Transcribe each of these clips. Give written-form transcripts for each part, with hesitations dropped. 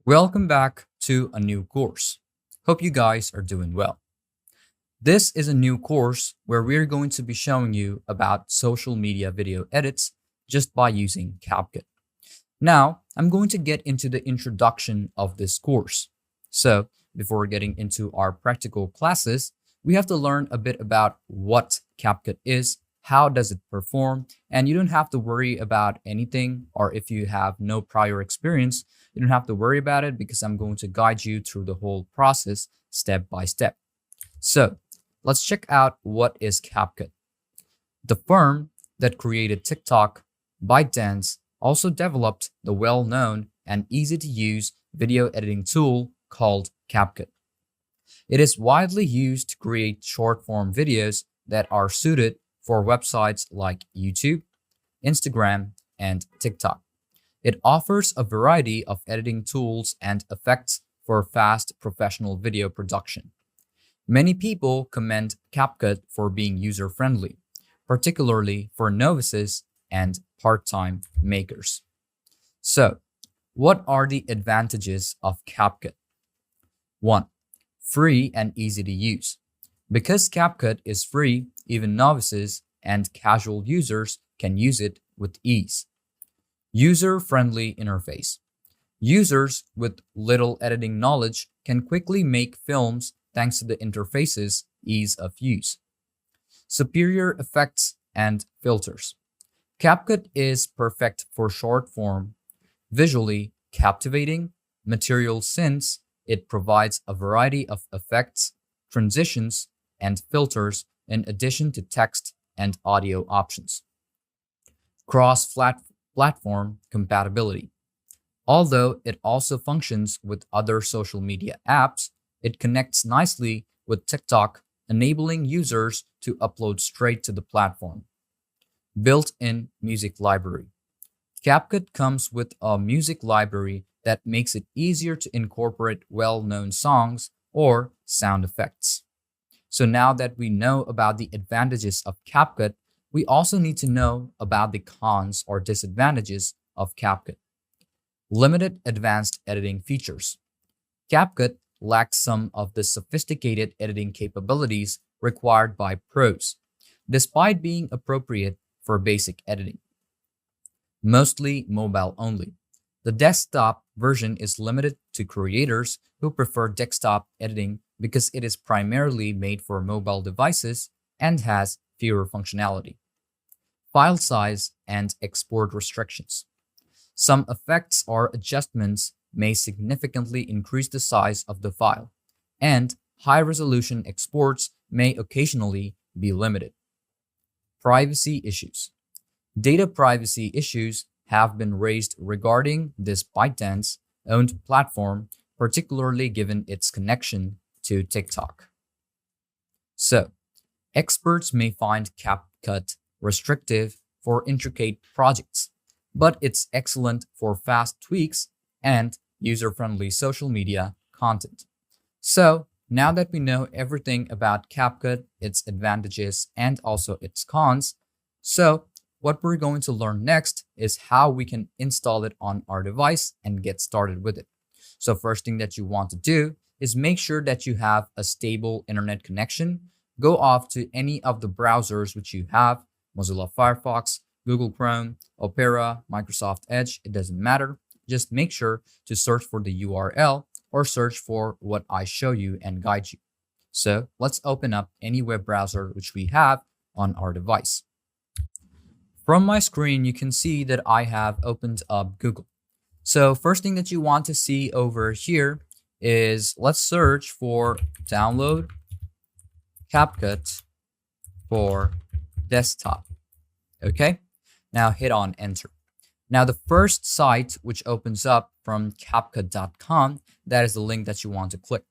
Welcome back to a new course. Hope you guys are doing well. This is a new course where we're going to be showing you about social media video edits just by using CapCut. Now, I'm going to get into the introduction of this course. So, before getting into our practical classes, we have to learn a bit about what CapCut is, how does it perform, and you don't have to worry about anything, or if you have no prior experience, you don't have to worry about it because I'm going to guide you through the whole process step by step. So, let's check out what is CapCut. The firm that created TikTok, ByteDance, also developed the well-known and easy-to-use video editing tool called CapCut. It is widely used to create short-form videos that are suited for websites like YouTube, Instagram, and TikTok. It offers a variety of editing tools and effects for fast professional video production. Many people commend CapCut for being user-friendly, particularly for novices and part-time makers. So, what are the advantages of CapCut? 1. Free and easy to use. Because CapCut is free, even novices and casual users can use it with ease. User-friendly interface. Users with little editing knowledge can quickly make films thanks to the interface's ease of use. Superior effects and filters. CapCut is perfect for short-form, visually captivating material since it provides a variety of effects, transitions, and filters in addition to text and audio options. Cross-platform compatibility. Although it also functions with other social media apps, it connects nicely with TikTok, enabling users to upload straight to the platform. Built-in music library. CapCut comes with a music library that makes it easier to incorporate well-known songs or sound effects. So now that we know about the advantages of CapCut, we also need to know about the cons or disadvantages of CapCut. Limited advanced editing features. CapCut lacks some of the sophisticated editing capabilities required by pros, despite being appropriate for basic editing. Mostly mobile only. The desktop version is limited to creators who prefer desktop editing because it is primarily made for mobile devices and has fewer functionality. File size and export restrictions. Some effects or adjustments may significantly increase the size of the file, and high-resolution exports may occasionally be limited. Privacy issues. Data privacy issues have been raised regarding this ByteDance-owned platform, particularly given its connection to TikTok. So, experts may find CapCut restrictive for intricate projects, but it's excellent for fast tweaks and user-friendly social media content. So, now that we know everything about CapCut, its advantages, and also its cons, so what we're going to learn next is how we can install it on our device and get started with it. So first thing that you want to do is make sure that you have a stable internet connection. Go off to any of the browsers which you have, Mozilla Firefox, Google Chrome, Opera, Microsoft Edge, it doesn't matter. Just make sure to search for the URL or search for what I show you and guide you. So let's open up any web browser which we have on our device. From my screen, you can see that I have opened up Google. So first thing that you want to see over here is let's search for download CapCut for desktop. Okay, now hit on enter. Now the first site which opens up from CapCut.com, that is the link that you want to click.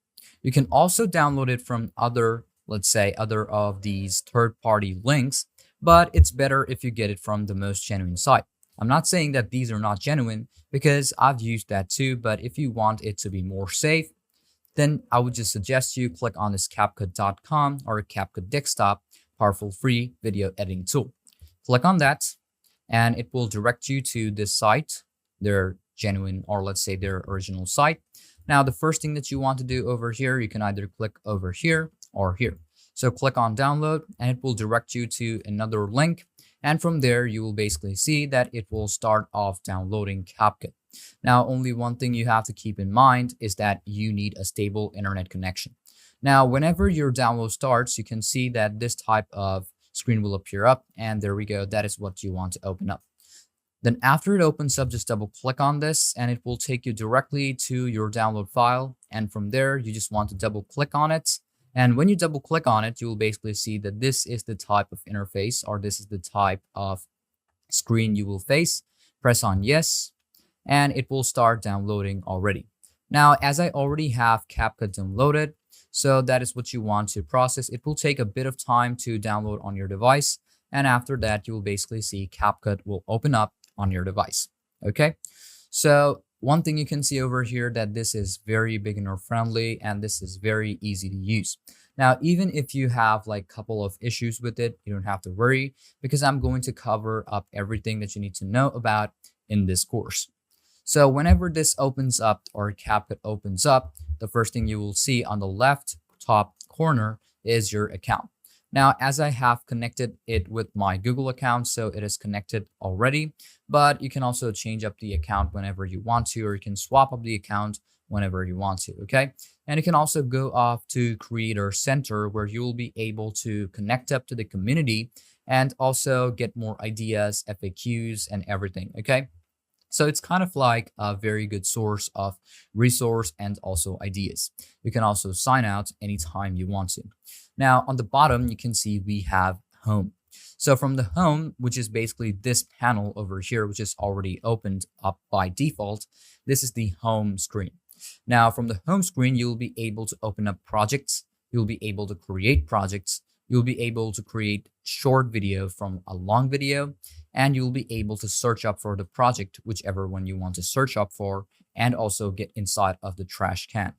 You can also download it from other of these third-party links, but it's better if you get it from the most genuine site. I'm not saying that these are not genuine because I've used that too, but if you want it to be more safe, then I would just suggest you click on this CapCut.com or CapCut Desktop powerful free video editing tool. Click on that and it will direct you to this site, their genuine or let's say their original site. Now, the first thing that you want to do over here, you can either click over here or here. So click on download and it will direct you to another link. And from there, you will basically see that it will start off downloading CapCut. Now, only one thing you have to keep in mind is that you need a stable internet connection. Now, whenever your download starts, you can see that this type of screen will appear up, and there we go. That is what you want to open up. Then after it opens up, just double click on this and it will take you directly to your download file. And from there, you just want to double click on it. And when you double click on it, you will basically see that this is the type of interface, or this is the type of screen you will face. Press on yes, and it will start downloading already. Now, as I already have CapCut downloaded, so that is what you want to process. It will take a bit of time to download on your device. And after that, you will basically see CapCut will open up on your device. Okay, so one thing you can see over here that this is very beginner friendly and this is very easy to use. Now, even if you have like a couple of issues with it, you don't have to worry because I'm going to cover up everything that you need to know about in this course. So whenever this opens up or CapCut opens up, the first thing you will see on the left top corner is your account. Now, as I have connected it with my Google account, so it is connected already, but you can also change up the account whenever you want to, or you can swap up the account whenever you want to, okay? And you can also go off to Creator Center where you will be able to connect up to the community and also get more ideas, FAQs, and everything, okay? So it's kind of like a very good source of resource and also ideas. You can also sign out anytime you want to. Now, on the bottom, you can see we have home. So from the home, which is basically this panel over here, which is already opened up by default, this is the home screen. Now, from the home screen, you'll be able to open up projects. You'll be able to create projects. You'll be able to create short video from a long video, and you'll be able to search up for the project, whichever one you want to search up for, and also get inside of the trash can.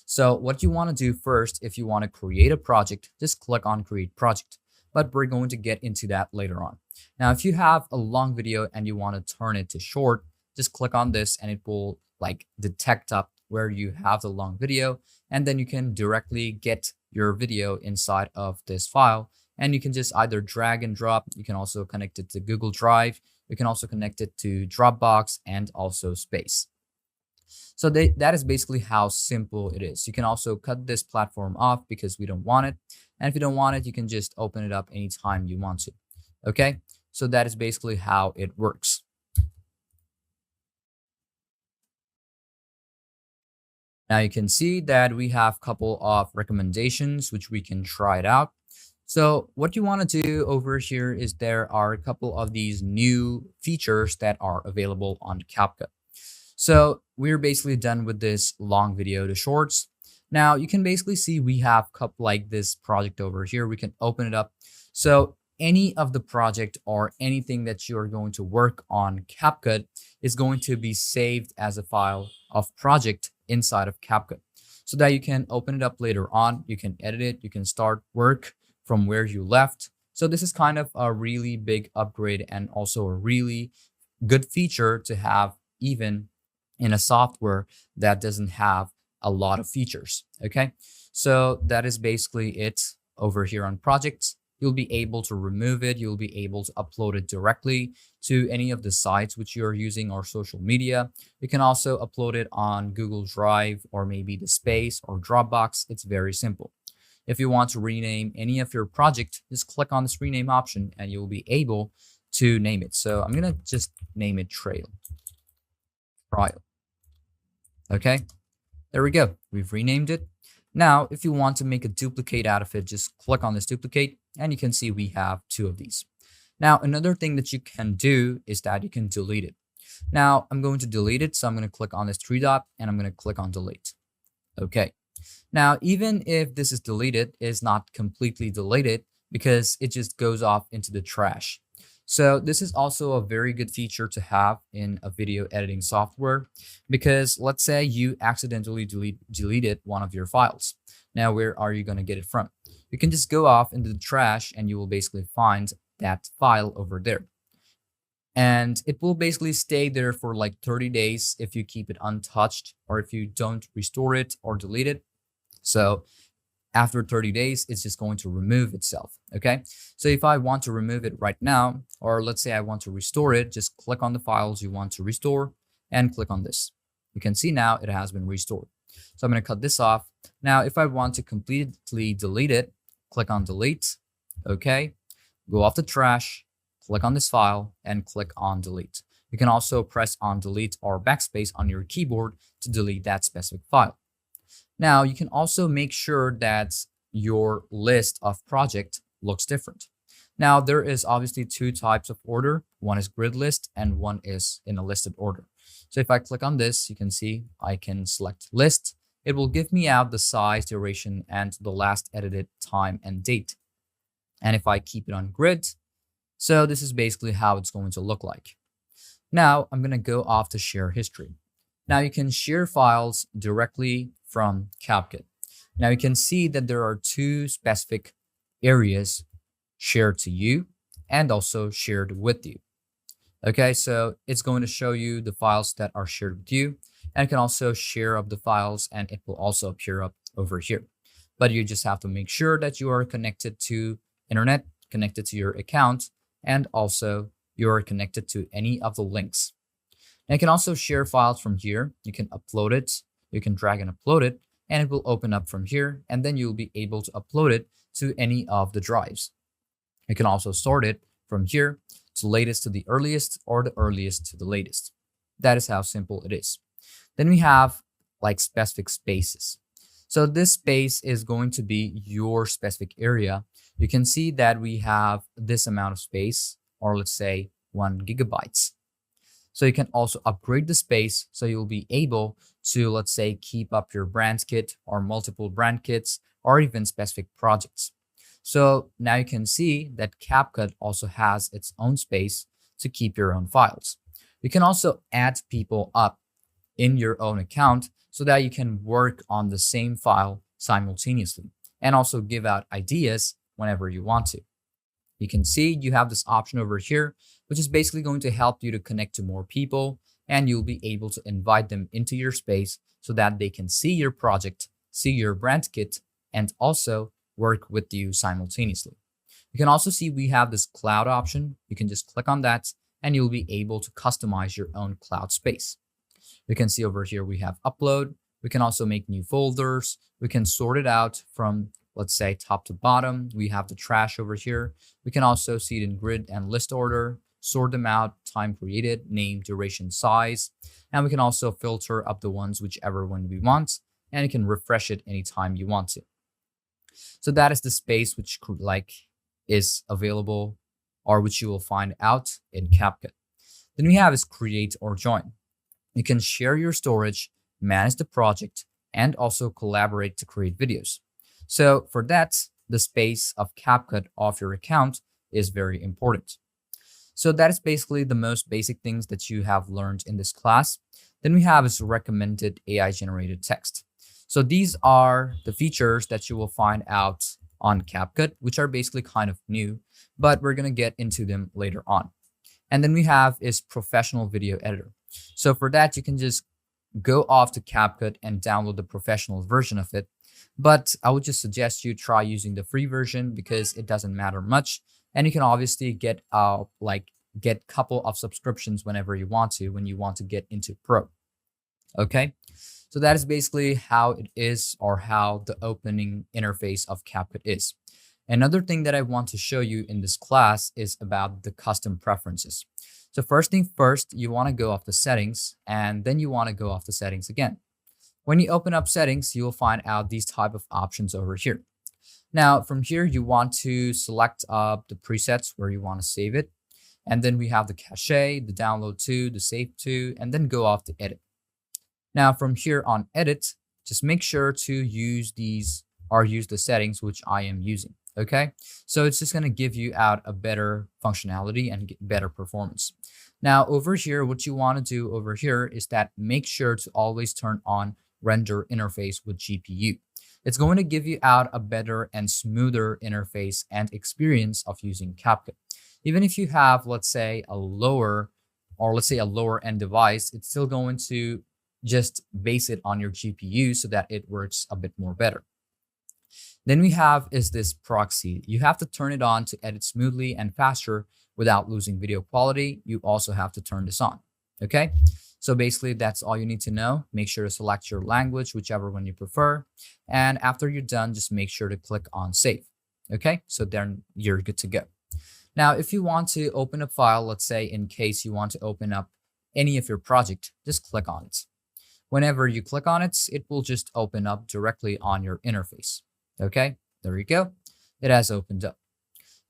So what you want to do first, if you want to create a project, just click on create project, but we're going to get into that later on. Now, if you have a long video and you want to turn it to short, just click on this and it will like detect up where you have the long video, and then you can directly get your video inside of this file, and you can just either drag and drop. You can also connect it to Google Drive. You can also connect it to Dropbox and also Space. So that is basically how simple it is. You can also cut this platform off because we don't want it. And if you don't want it, you can just open it up anytime you want to. Okay, so that is basically how it works. Now you can see that we have a couple of recommendations which we can try it out. So what you want to do over here is there are a couple of these new features that are available on CapCut. So we're basically done with this long video to shorts. Now you can basically see we have a couple like this project over here. We can open it up. So any of the project or anything that you're going to work on CapCut is going to be saved as a file of project inside of CapCut so that you can open it up later on. You can edit it. You can start work from where you left. So this is kind of a really big upgrade and also a really good feature to have even in a software that doesn't have a lot of features. Okay, so that is basically it over here on projects. You'll be able to remove it. You'll be able to upload it directly to any of the sites which you're using or social media. You can also upload it on Google Drive or maybe the Space or Dropbox. It's very simple. If you want to rename any of your project, just click on this rename option and you'll be able to name it. So I'm going to just name it trial. Okay, there we go. We've renamed it. Now, if you want to make a duplicate out of it, just click on this duplicate and you can see we have two of these. Now, another thing that you can do is that you can delete it. Now, I'm going to delete it. So I'm going to click on this three dot and I'm going to click on delete. Okay. Now, even if this is deleted, it's not completely deleted because it just goes off into the trash. So this is also a very good feature to have in a video editing software because let's say you accidentally deleted one of your files. Now, where are you going to get it from? You can just go off into the trash and you will basically find that file over there. And it will basically stay there for like 30 days if you keep it untouched or if you don't restore it or delete it. So after 30 days, it's just going to remove itself. Okay. So if I want to remove it right now, or let's say I want to restore it, just click on the files you want to restore and click on this. You can see now it has been restored. So I'm going to cut this off. Now, if I want to completely delete it, click on delete. Okay. Go off the trash, click on this file and click on delete. You can also press on delete or backspace on your keyboard to delete that specific file. Now, you can also make sure that your list of project looks different. Now, there is obviously two types of order. One is grid list and one is in a listed order. So if I click on this, you can see I can select list. It will give me out the size, duration, and the last edited time and date. And if I keep it on grid, so this is basically how it's going to look like. Now, I'm going to go off to share history. Now, you can share files directly from CapCut. Now, you can see that there are two specific areas shared to you and also shared with you. Okay, so it's going to show you the files that are shared with you, and you can also share up the files and it will also appear up over here. But you just have to make sure that you are connected to internet, connected to your account, and also you are connected to any of the links. And you can also share files from here. You can upload it, you can drag and upload it, and it will open up from here, and then you'll be able to upload it to any of the drives. You can also sort it from here to latest to the earliest or the earliest to the latest. That is how simple it is. Then we have like specific spaces. So this space is going to be your specific area. You can see that we have this amount of space, or let's say 1 gigabytes. So you can also upgrade the space so you'll be able to, let's say, keep up your brand kit or multiple brand kits or even specific projects. So now you can see that CapCut also has its own space to keep your own files. You can also add people up in your own account so that you can work on the same file simultaneously and also give out ideas whenever you want to. You can see you have this option over here, which is basically going to help you to connect to more people, and you'll be able to invite them into your space so that they can see your project, see your brand kit, and also work with you simultaneously. You can also see we have this cloud option. You can just click on that and you'll be able to customize your own cloud space. You can see over here we have upload. We can also make new folders. We can sort it out from, let's say, top to bottom. We have the trash over here. We can also see it in grid and list order, sort them out, time created, name, duration, size. And we can also filter up the ones whichever one we want, and you can refresh it anytime you want to. So that is the space which is available or which you will find out in CapCut. Then we have is create or join. You can share your storage, manage the project, and also collaborate to create videos. So for that, the space of CapCut of your account is very important. So that is basically the most basic things that you have learned in this class. Then we have is recommended AI generated text. So these are the features that you will find out on CapCut, which are basically kind of new, but we're going to get into them later on. And then we have is professional video editor. So for that, you can just go off to CapCut and download the professional version of it. But I would just suggest you try using the free version because it doesn't matter much. And you can obviously get couple of subscriptions whenever you want to, when you want to get into Pro. Okay. So that is basically how it is, or how the opening interface of CapCut is. Another thing that I want to show you in this class is about the custom preferences. So first thing first, you want to go off the settings, and then you want to go off the settings again. When you open up settings, you will find out these type of options over here. Now from here, you want to select the presets where you want to save it. And then we have the cache, the download to, the save to, and then go off to edit. Now from here on edit, just make sure to use these or use the settings which I am using. Okay, so it's just going to give you out a better functionality and get better performance. Now over here, what you want to do over here is that make sure to always turn on render interface with GPU. It's going to give you out a better and smoother interface and experience of using CapCut. Even if you have, let's say, a lower end device, it's still going to just base it on your GPU so that it works a bit more better. Then we have is this proxy. You have to turn it on to edit smoothly and faster without losing video quality. You also have to turn this on. Okay. So basically that's all you need to know. Make sure to select your language, whichever one you prefer. And after you're done, just make sure to click on save. Okay. So then you're good to go. Now, if you want to open a file, let's say in case you want to open up any of your project, just click on it. Whenever you click on it, it will just open up directly on your interface. Okay, there you go. It has opened up.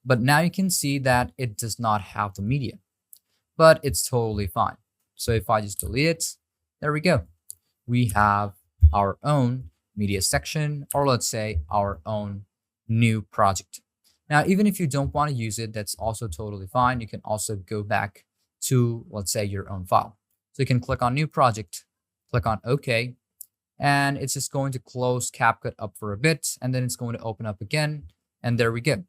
But now you can see that it does not have the media, but it's totally fine. So if I just delete it, there we go. We have our own media section, or let's say our own new project. Now, even if you don't want to use it, that's also totally fine. You can also go back to, let's say, your own file. So you can click on new project, click on OK, and it's just going to close CapCut up for a bit, and then it's going to open up again, and there we go.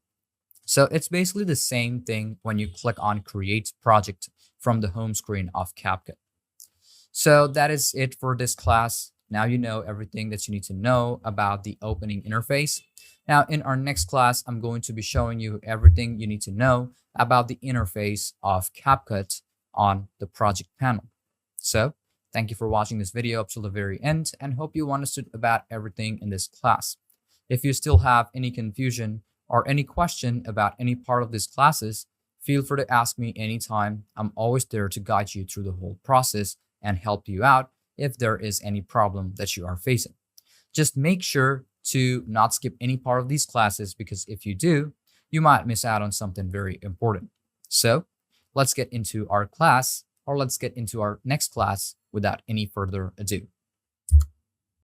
So it's basically the same thing when you click on Create Project from the home screen of CapCut. So that is it for this class. Now you know everything that you need to know about the opening interface. Now in our next class, I'm going to be showing you everything you need to know about the interface of CapCut on the project panel. So thank you for watching this video up till the very end, and hope you understood about everything in this class. If you still have any confusion or any question about any part of these classes, feel free to ask me anytime. I'm always there to guide you through the whole process and help you out if there is any problem that you are facing. Just make sure to not skip any part of these classes, because if you do, you might miss out on something very important. So let's get into our class, or let's get into our next class without any further ado.